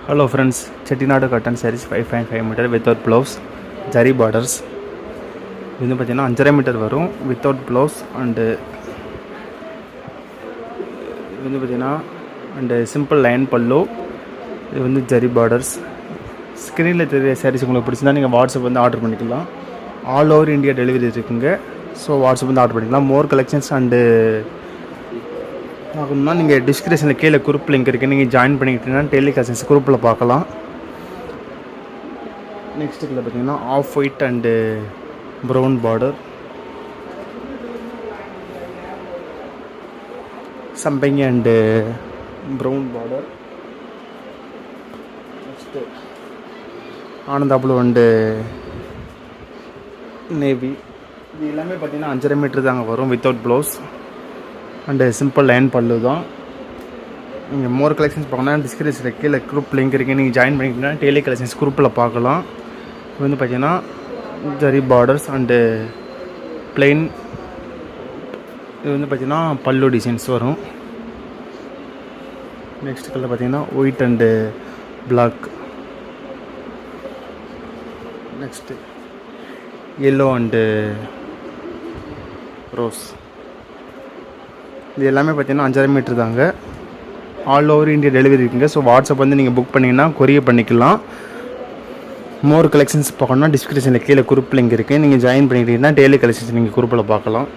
Hello friends, Chettinadu cotton sarees 5.5 meter without blouse, zari borders. இது வந்து பார்த்தீங்கன்னா 5.5 metre வரும் வித்தவுட் ப்ளவுஸ் அண்டு இது வந்து பார்த்தீங்கன்னா அண்டு சிம்பிள் லைன் பல்லு. இது வந்து ஜரி பார்டர்ஸ். ஸ்க்ரீனில் தெரிய சாரீஸ் உங்களுக்கு பிடிச்சிருந்தா நீங்கள் வாட்ஸ்அப் வந்து ஆர்டர் பண்ணிக்கலாம். ஆல் ஓவர் இந்தியா டெலிவரி இருக்குங்க. ஸோ வாட்ஸ்அப் வந்து ஆர்டர் பண்ணிக்கலாம். மோர் கலெக்ஷன்ஸ் அண்டு பார்க்கணும்னா நீங்கள் டிஸ்கிரிப்ஷனில் கீழே குரூப் லிங்க் இருக்குது, நீங்கள் ஜாயின் பண்ணிக்கிட்டீங்கன்னா டெய்லி கலெக்ஷன்ஸ் குரூப்பில் பார்க்கலாம். நெக்ஸ்ட் இதில் பார்த்தீங்கன்னா off white and brown border, சம்பங்கி அண்டு ப்ரௌன் பார்டர், நெக்ஸ்ட்டு ஆனந்தா ப்ளூ அண்டு நேவி. இது எல்லாமே பார்த்தீங்கன்னா 5.5 மீட்டர் தாங்க வரும் without blouse and simple line பல்லு தான். நீங்கள் மோர் கலெக்ஷன்ஸ் பார்க்கணுன்னா டிஸ்கிரிப்ஷனில் கீழே குரூப் லிங்க் இருக்குது, நீங்கள் ஜாயின் பண்ணிக்கிட்டீங்கன்னா டெய்லி கலெக்ஷன்ஸ் குரூப்பில் பார்க்கலாம். இது வந்து பார்த்தீங்கன்னா ஜரி பார்டர்ஸ் அண்டு பிளெயின். இது வந்து பார்த்தீங்கன்னா பல்லு டிசைன்ஸ் வரும். நெக்ஸ்ட் கலர் பார்த்தீங்கன்னா white and black, next yellow and rose. இது எல்லாமே பார்த்தீங்கன்னா 5.5 மீட்டர் தாங்க. ஆல் ஓவர் இந்தியா டெலிவரி இருக்குங்க. ஸோ வாட்ஸ்அப் வந்து நீங்கள் புக் பண்ணிங்கன்னா கொரியர் பண்ணிக்கலாம். மோர் கலெக்ஷன்ஸ் பார்க்கணுன்னா டிஸ்கிரிப்ஷனில் கீழே குரூப் லிங்க் இருக்குது, நீங்கள் ஜாயின் பண்ணிக்கிட்டீங்கன்னா டெய்லி கலெக்ஷன்ஸ் நீங்கள் குரூப்பில் பார்க்கலாம்.